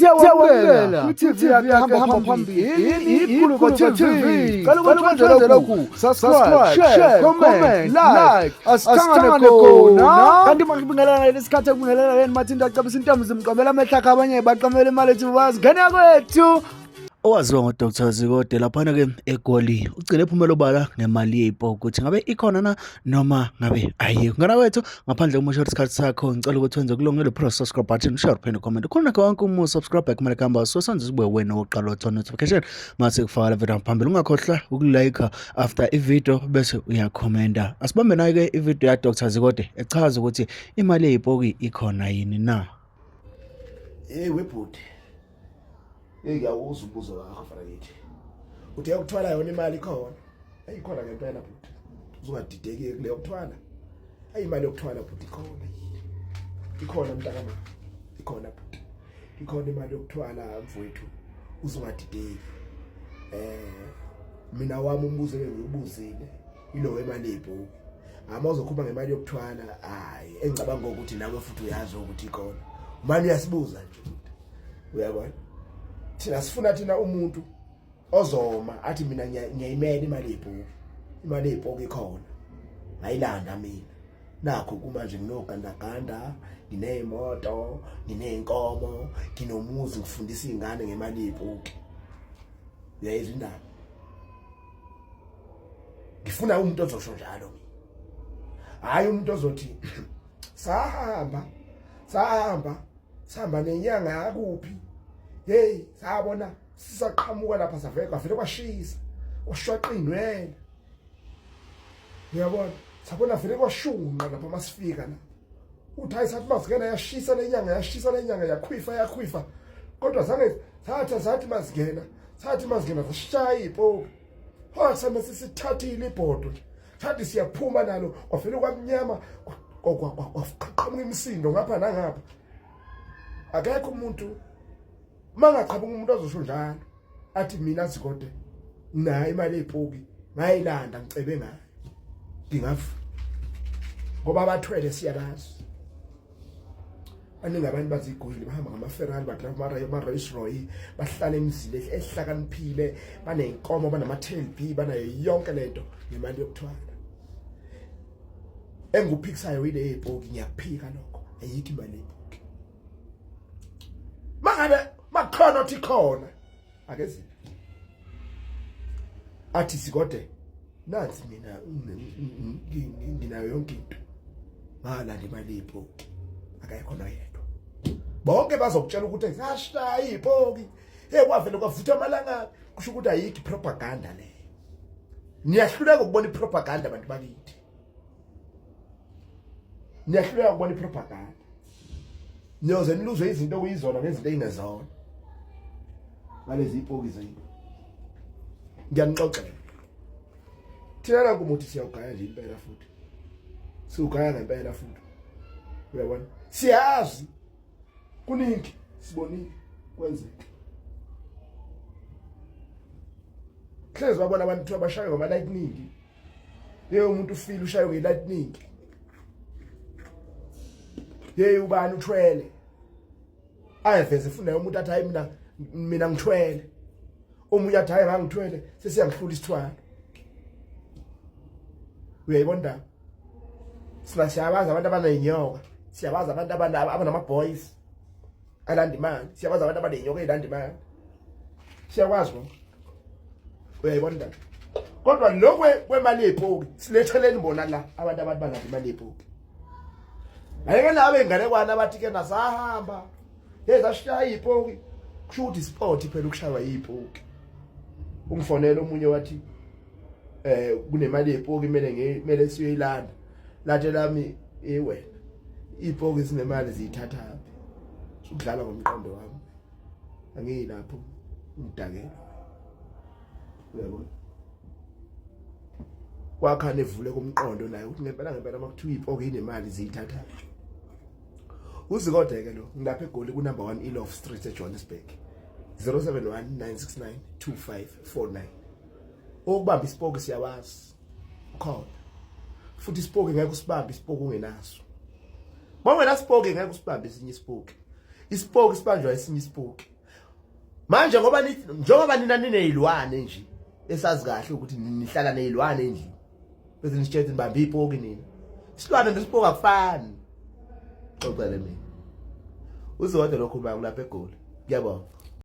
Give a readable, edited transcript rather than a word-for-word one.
Siyawamukela kwi-TV yakhe hamba phambili ikhuluba TV. Qala ukuthonjela lokhu. Subscribe, share, comment, like. Asihlangane khona. Kanti manje bingelela lesikhathi ekubingelela yena Mathinta acabisa intombi zimqomela amehla akhe abanye baqamela imali ethi bazingena kwethu. Owaziwa ngoDr Zikode laphana-ke eGoli ugcine iphumela obala ngemali yey'poki ukuthi ngabe ikhona na noma ngabe ayikho. Ngana wethu ngaphandle kokusho isikhathi sakho ngicela ukuthi wenze kulungile press subscribe button share uphinde comment khona konke subscribe kumele kuhamba so senze sibe wena oqala uthola notification mase kufaka la video phambili ungakhohlwa ukulike after ivideo bese uyakhomenta. Asibambe nayo-ke ivideo ya Dr Zikode echaza ukuthi imali yey'poki ikhona yini na. Webhuti ngiyawuza umbuzo wakho mfanakithi. Uthi yakuthwala yona imali ikhona. Ayikhona ngempela bhuti. Uzungadideki kule yokuthwala. Ayimali yokuthwala bhuti ikhona. Ikhona mntakama. Ikhona bhuti. Ikhona imali yokuthwala mfowethu. Uzungadideki. Mina wami umbuzo engiyubuzile ilo wemali yebhuku. Uzokhupha ngemali yokuthwala hayi engicabanga ukuthi nawe futhi uyazi ukuthi ikhona. Manje uyasibuza nje bhuti. Uyabona? Thina sifuna thina umuntu ozoma athi mina ngiyayimela imali yebhuku. Imali yebhuku ikhona. Ngayilanda mina. Nakho kumanje nginogandaganda, ngineyimoto, ngineyinkomo, nginomuzi ngifundisa izingane ngemali yebhuku. Uyayizwa indaba? Ngifuna umuntu ozosho njalo mina. Hayi umuntu ozothi sahamba nenyanga yakuphi. Hey, sabona sisaqhamuka lapha savele kwashisa. Oshwaqinwele. Uyabona? Sabona vele kwashunqa lapha masifika la. Uthi hayi sathi masingena yashisa lenyanga yakhwifa. Kodwa zange sathi masingena sashaya ipoki. Ha same sisithathile ibhodo. Sathi siyaphuma nalo kwavele kwamnyama kwaqhamuka imisindo ngapha nangapha. Akekho umuntu mangaqhamuka umuntu ozosho njalo athi mina Zikode nayo imali yebhuki ngayilanda ngicebe ngayo. Ngingafu ngoba abathwele siyabazi. Baningi abantu bazigoli bahamba ngamaFerrari badrive ama-Rolls Royce bahlala emizini ehlakaniphile baneyinkomo banama-tail B banayo yonke lento ngemali yokuthwala. Engikuphikisayo ile yebhuki ngiyakuphika lokho ayikho imali yebhuki. Mangabe makhona othi khona akezi athi Zikode nansi mina nginayo yonke into ngalanda imali yebhuki akayikho noyedwa. Bonke bazokutshela ukuthi sashaya ibhoki kwavele kwavutha amalanga kusho ukuthi ayikho propaganda leyo. Niyahluleka ukubona ipropaganda abantu bakithi. Niyahluleka ukubona ipropaganda. Niyoze niluzwe izinto okuyizona ngezinto ezingezona. Ngalezi ibhoki zethu. Ngiyanixoxela. Thina la kumuthi siyawugaya nje impela futhi. Siwugaya ngempela futhi. Uyabona? Siyazi. Kuningi sibonile kwenzeka. Hlezi wabona abantu abashaya ngama lightning. Leyo umuntu ufile ushaye nge lightning. Ubani uthwele. Ayiveze funa umuntu athi hayi mina ngithwele. Omunye athi hayi ngangithwele sesiyangihlula isithwala. Uyayibona? Siyabazi abantu abanayinyoka. Siyabazi abantu abanama boys alanda imali. Siyabazi abantu abaneyinyoka elanda imali. Siyakwazi ngo. Uyayibona? Kodwa lokwe kwemali yebhuki siletheleni bona la abantu balanda imali yebhuki. Ayeke nabe ngane kwana abathi ke nasahamba. Zasishaya ibhoki. Kusho ukuthi sport phela ukushaywa ibhoki. Ungifonela omunye wathi kunemali yebhoki kumele siyoyilanda. Lathi lami wena ibhoki sinemali ziyithatha. Ukudlala ngomqondo wami. Angiyilapho ngidakela. Uyabona? Kwakha nevule komqondo naye ukuthi ngempela makuthiwa ibhoki inemali ziyithatha. Uzikode ke lo ngilapha eGoli ku number 1 Elof Street eJohannesburg 0719692549. Okubamba ispoki siyawazi khona futhi ispoki ngeke usibambe ispoki ungenaso. Mawungena ispoki ngeke usibambe esinye ispoki. Isipoki sibanjwa esinye isipoki. Manje njengoba nina ninezilwane nje esazi kahle ukuthi nihlala nezilwane endlini. Bese nishithe nibamba ipoki nina. Isilwane nesipoki akufani. Xocele mina. Uzodwa lokho uma kulapha eGoli. Ngiyabonga.